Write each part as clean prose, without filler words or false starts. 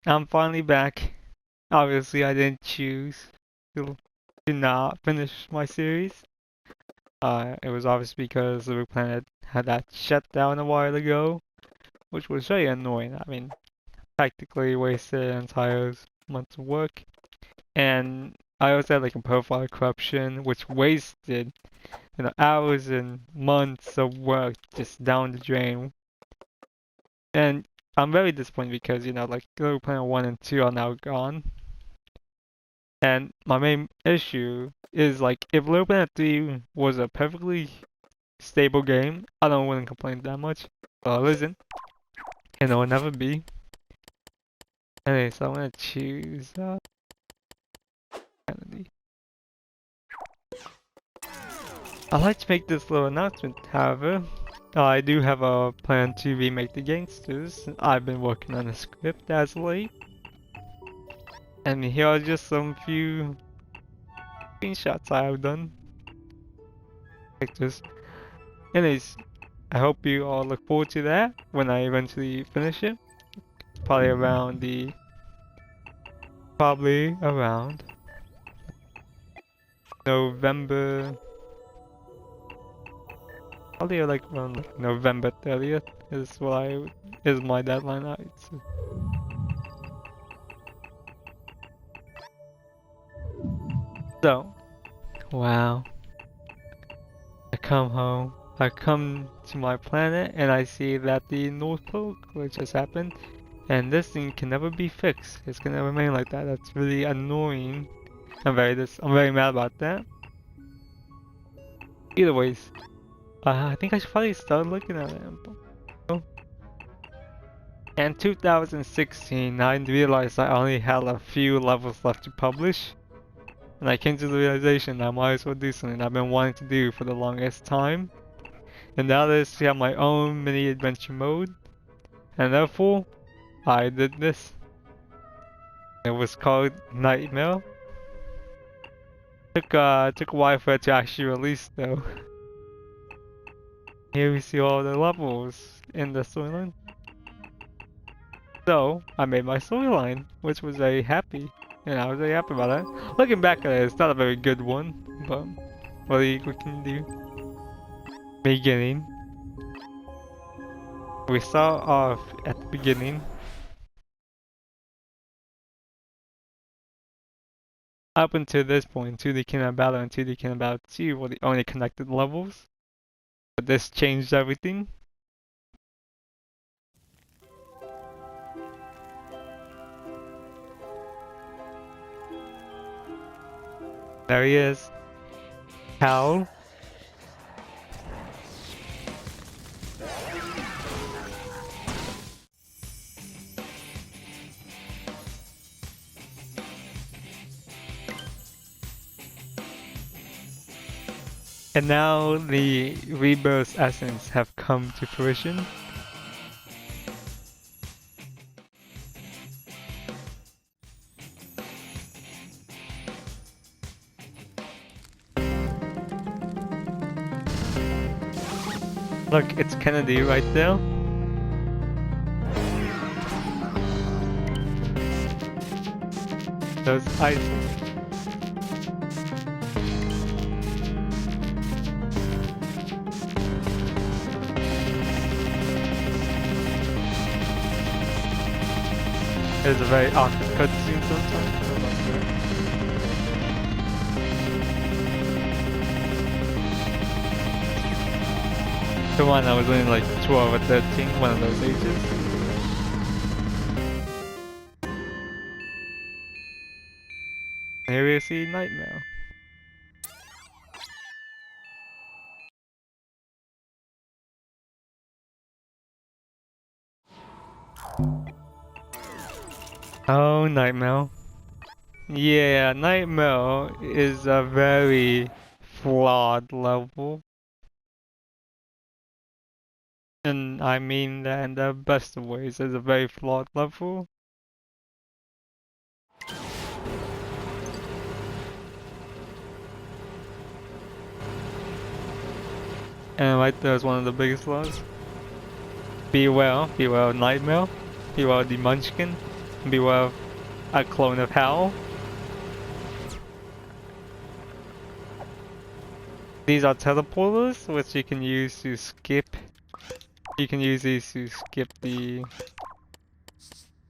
I'm finally back. Obviously, I didn't choose to, to not finish my series. It was obviously because Little Planet had that shut down a while ago, which was very annoying. I mean, practically wasted an entire month of work. And I also had like a profile corruption, which wasted, hours and months of work just down the drain. And I'm very disappointed because, like Little Planet 1 and 2 are now gone. And my main issue is like if Little Planet 3 was a perfectly stable game, wouldn't complain that much. Well, it isn't, and it will never be. Anyway, so I'm gonna choose Kennedy. I'd like to make this little announcement, however. I do have a plan to remake the Gangsters. I've been working on a script as of late. And here are just some few screenshots I have done. Like this. Anyways, I hope you all look forward to that when I eventually finish it. Probably around November. Probably like around like November 30th is my deadline. So, wow. I come home. I come to my planet and I see that the North Pole glitch has happened. And this thing can never be fixed. It's gonna remain like that. That's really annoying. I'm very mad about that. Either ways, I think I should probably start looking at it. In 2016, I realized I only had a few levels left to publish. And I came to the realization that I might as well do something I've been wanting to do for the longest time. And that is to have my own mini adventure mode. And therefore, I did this. It was called Nightmare. Took a while for it to actually release though. Here we see all the levels in the storyline. So I made my storyline, which was very happy, and I was very happy about it. Looking back at it, it's not a very good one, but what can you do? Beginning. We start off at the beginning. Up until this point, 2D Kingdom Battle and 2D Kingdom Battle 2 were the only connected levels. But this changed everything. There he is. Hal. And now the Rebirth essence have come to fruition. Look, it's Kennedy right there. There's Isaac. It's a very awkward cutscene sometimes. The one I was only like 12 or 13, one of those ages. Here we see Nightmare. Oh, Nightmare. Yeah, Nightmare is a very flawed level. And I mean that in the best of ways. It's a very flawed level. And right there is one of the biggest flaws. Beware of Nightmare. Beware the Munchkin. beware of a clone of hell. These are teleporters, which you can use to skip. You can use these to skip the.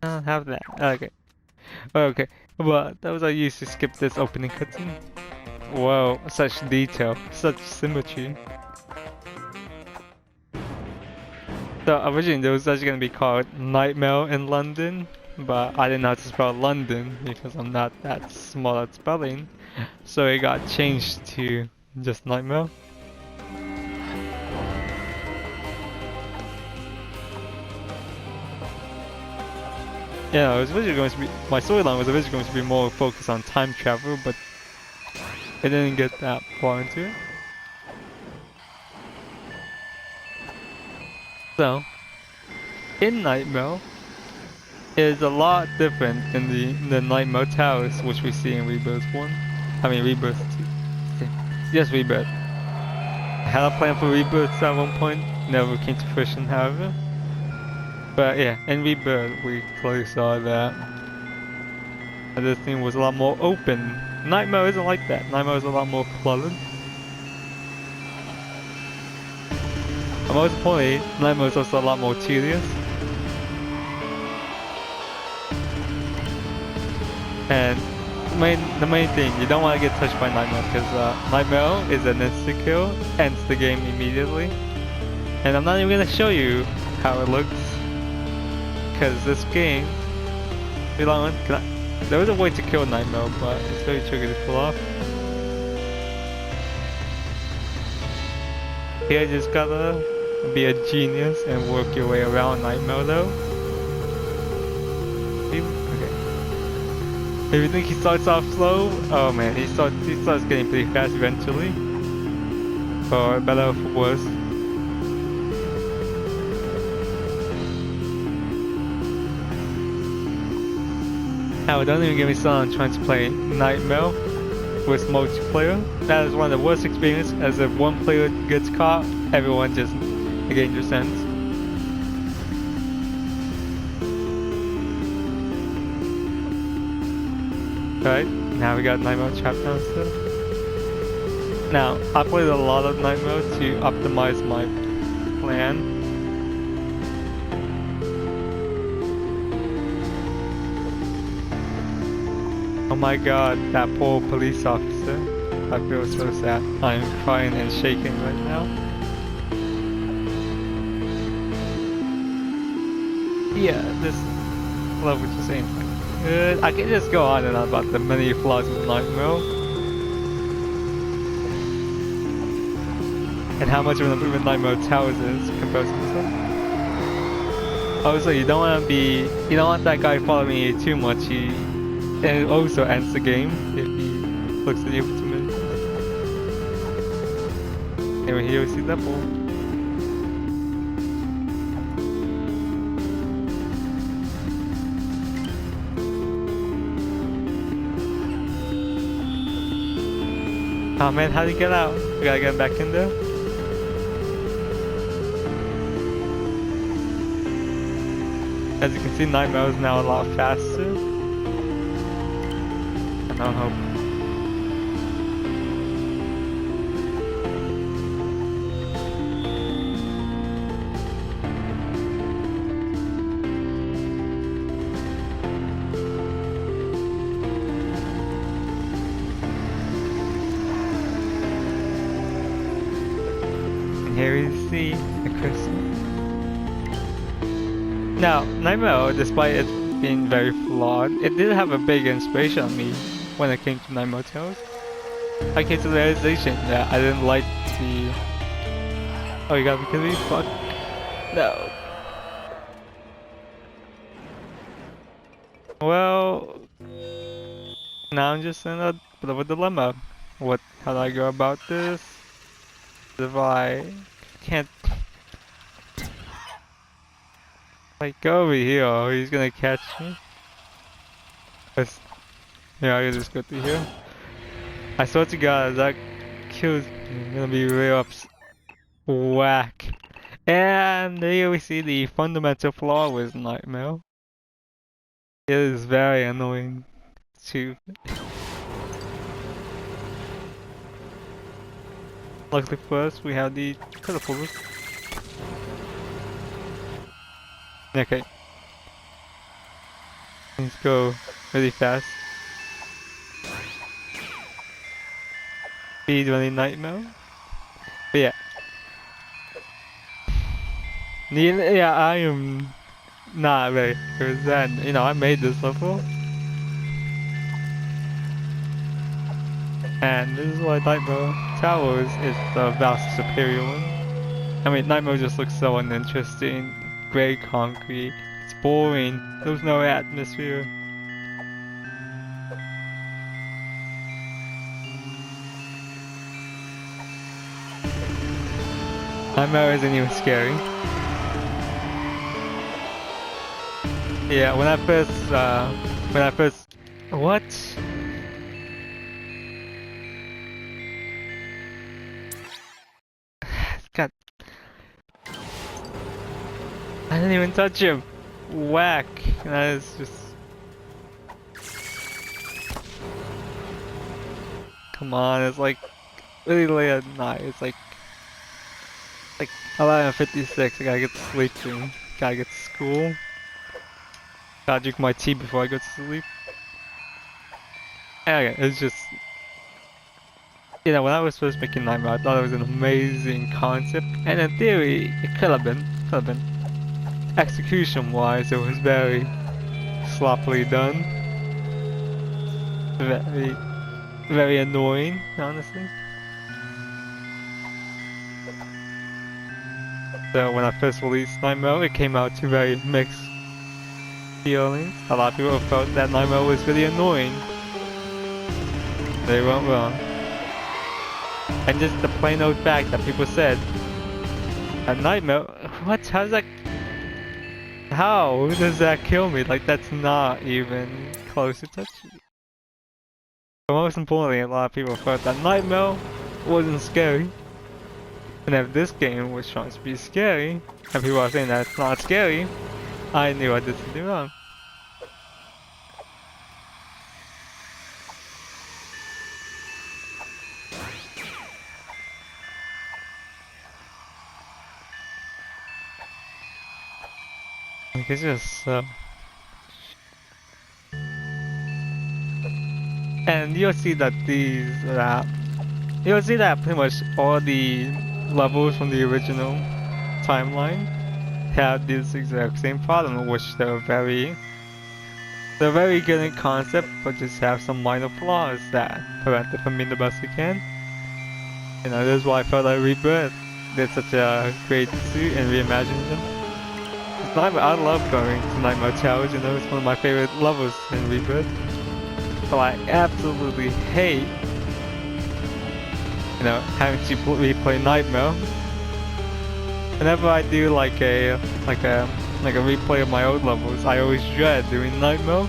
I don't have that. Okay. Okay. But those are used to skip this opening cutscene. Whoa, such detail, such symmetry. So originally it was actually gonna be called Nightmare in London, but I didn't know how to spell London because I'm not that smart at spelling. So it got changed to just Nightmare. Yeah, it was originally going to be, my storyline was originally going to be more focused on time travel, but it didn't get that far into it. So, in Nightmare, is a lot different than the Nightmare Towers, which we see in Rebirth 1. I mean, Rebirth 2. Yes, Rebirth. I had a plan for Rebirth at one point, never came to fruition, however. But yeah, in Rebirth, we clearly saw that this thing was a lot more open. Nightmare isn't like that. Nightmare is a lot more cluttered. And most importantly, Nightmare is also a lot more tedious. And the main thing, you don't want to get touched by Nightmare because Nightmare is an insta kill, ends the game immediately. And I'm not even gonna show you how it looks, because this game, there was a way to kill Nightmare, but it's very tricky to pull off. Here you just gotta be a genius and work your way around Nightmare though. If you think he starts off slow, oh man, he starts getting pretty fast eventually. For better or for worse. Now don't even get me started on trying to play Nightmare with multiplayer. That is one of the worst experiences, as if one player gets caught, everyone just gains their sense. Right, now we got Nightmare trapped downstairs. Now, I played a lot of Nightmare to optimize my plan. Oh my god, that poor police officer. I feel so sad. I'm crying and shaking right now. Yeah, this level just ain't good. I can just go on and on about the many flaws of Nightmare. And how much of an improvement Nightmare Towers is compared to this one. Also, you don't want that guy following you too much. It also ends the game if he looks at you for 2 minutes. Anyway, here we see that ball. Oh man, how do you get out? We gotta get back in there. As you can see, Nightmare is now a lot faster. And I hope. And here we see the crystal. Now, Nightmare, despite it being very flawed, it did have a big inspiration on me when it came to Nightmare Tales. I came to the realization that I didn't like the... Oh, you gotta be kidding me? Fuck. No. Well... Now I'm just in a bit of a dilemma. How do I go about this? If I can't... Like, go over here, or he's gonna catch me. Yeah, I can just go through here. I swear to God, that kills me. I'm gonna be real whack. And here we see the fundamental flaw with Nightmare. It is very annoying too. Luckily for us, we have the teleporters. Okay. Let's go really fast. Speed running nightmare. But yeah. Yeah, I am not very good at that. You know, I made this level. And this is why Nightmare Towers is the vast superior one. I mean, Nightmare just looks so uninteresting. Grey concrete. It's boring. There's no atmosphere. Nightmare isn't even scary. Yeah, when I first, what? God. I didn't even touch him. Whack. That is just. Come on, it's like really late at night. It's like 11:56. I gotta get to sleep soon. Gotta get to school. Gotta drink my tea before I go to sleep. And again, it's just, you know, when I was first making Nightmare, I thought it was an amazing concept, and in theory, it could have been. Execution-wise, it was very sloppily done. Very, very annoying, honestly. So when I first released Nightmare, it came out to very mixed feelings. A lot of people felt that Nightmare was really annoying. They weren't wrong. And just the plain old fact that people said, a Nightmare? What? How does that kill me? Like, that's not even close to touching. But most importantly, a lot of people thought that Nightmare wasn't scary. And if this game was trying to be scary, and people are saying that it's not scary, I knew I did something wrong. Like, it's just and you'll see that you'll see that pretty much all the levels from the original timeline have this exact same problem, which they're very good in concept, but just have some minor flaws that prevent it from being the best it can. You know, that's why I felt like Rebirth did such a great suit and reimagined them. I love going to Nightmare Towers, you know, it's one of my favorite levels in Rebirth. But I absolutely hate, you know, having to replay Nightmare. Whenever I do like a replay of my old levels, I always dread doing Nightmare.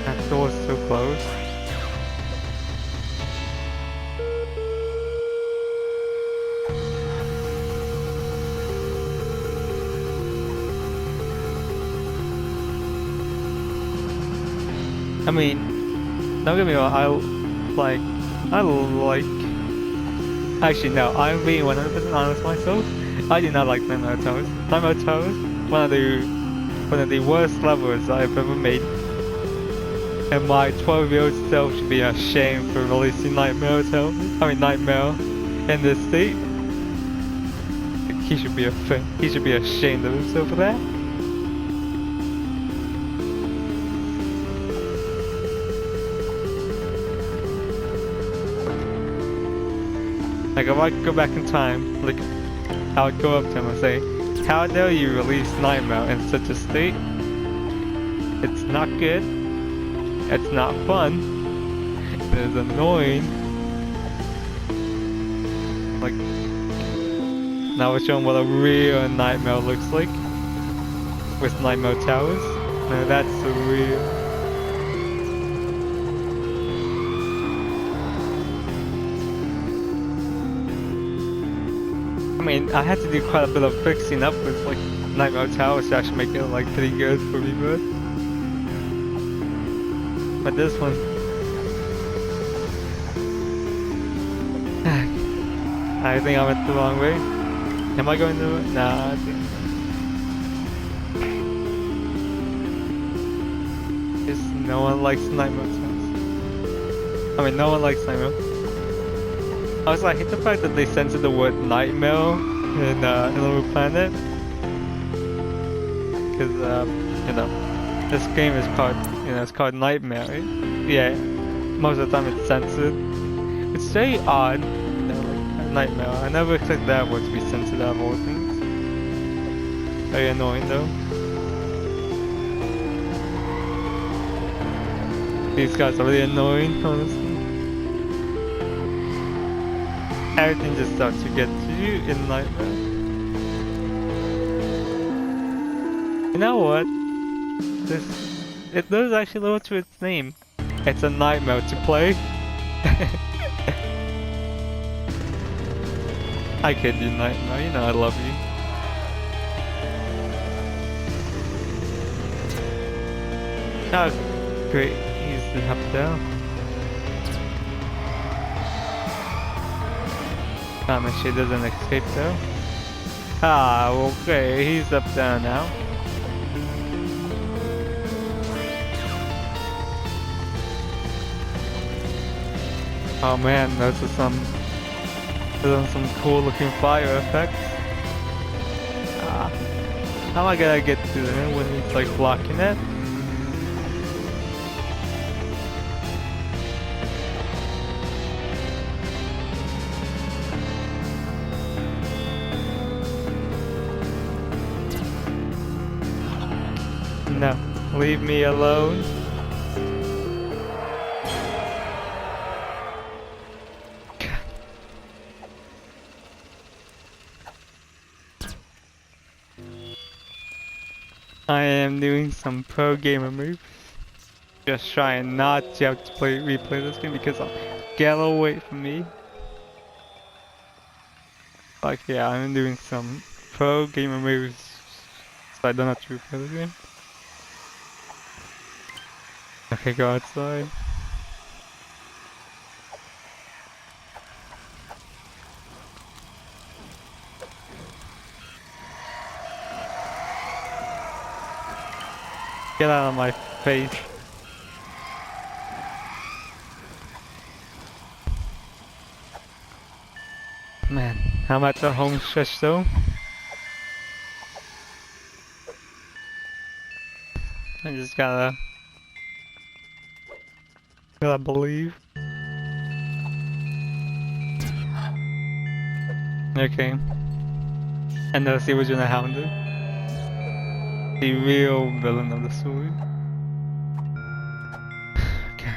That door's so close. I mean, don't get me wrong, actually no, I'm being 100% honest with myself. I do not like Nightmare Towers. Nightmare Towers, one of the worst levels I've ever made. And my 12-year-old self should be ashamed for releasing Nightmare in this state. He should be ashamed of himself for that. Like, if I could go back in time, like, I would go up to him and say, how dare you release Nightmare in such a state? It's not good. It's not fun. It is annoying. Like, now we're showing what a real Nightmare looks like. With Nightmare Towers. Now that's so real. I mean, I had to do quite a bit of fixing up with like Nightmare Towers to actually make it like pretty good for me, but this one, I think I went the wrong way. Am I going to? Nah, I think. No one likes Nightmare Towers. I mean, no one likes Nightmare. Also, I hate the fact that they censored the word Nightmare in Little Planet. Because, you know, this game is called, it's called Nightmare, right? Yeah, most of the time it's censored. It's very odd, like, Nightmare. I never expected that word to be censored out of all things. Very annoying though. These guys are really annoying, honestly. Everything just starts to get to you in Nightmare. You know what? It does actually live up to its name. It's a nightmare to play. I kid you, Nightmare. You know I love you. Oh, great. He's up there. Make sure he doesn't escape though. Ah, okay, he's up there now. Oh man, those are some cool looking fire effects. Ah, how am I gonna get to him when he's like blocking it? No, leave me alone. I am doing some pro gamer moves. Just trying not to have to replay this game because I'll get away from me. Like yeah, I'm doing some pro gamer moves so I don't have to replay this game. Okay, go outside. Get out of my face. Man, I'm at the home stretch though. I just gotta believe. Okay. And now see what's gonna happen. The real villain of the story. Okay.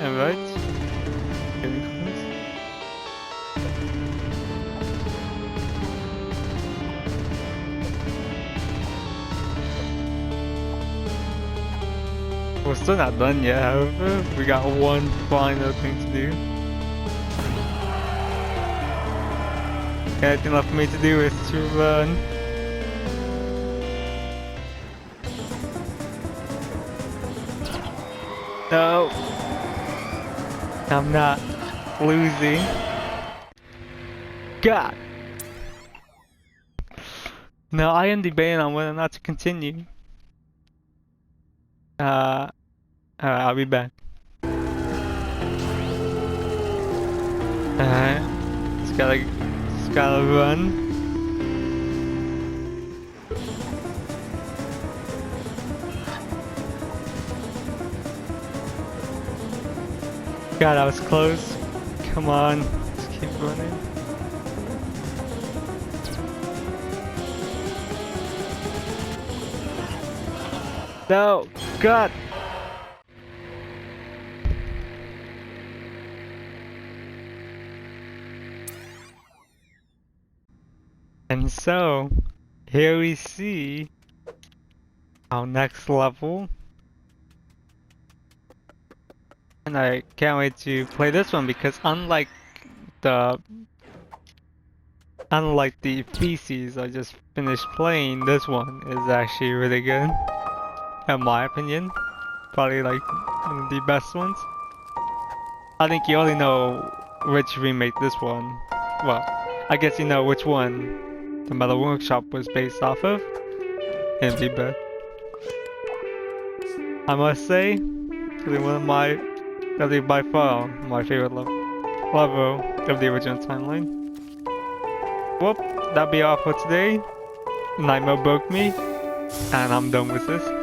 Alright. Getting close. We're still not done yet, however. We got one final thing to do. The only thing left for me to do is to run. No. I'm not losing. God. No, I am debating on whether or not to continue. I'll be back. Alright. Just gotta run. God, I was close. Come on. Just keep running. No! God! And so, here we see our next level. And I can't wait to play this one because the unlike the PCs I just finished playing, this one is actually really good. In my opinion. Probably like one of the best ones. I think you already know which remake this one. Well, I guess you know which one the Metal Workshop was based off of. And be bad. I must say, really one of my, really by far, my favorite level of the original timeline. Well, that'll be all for today. Nightmare broke me, and I'm done with this.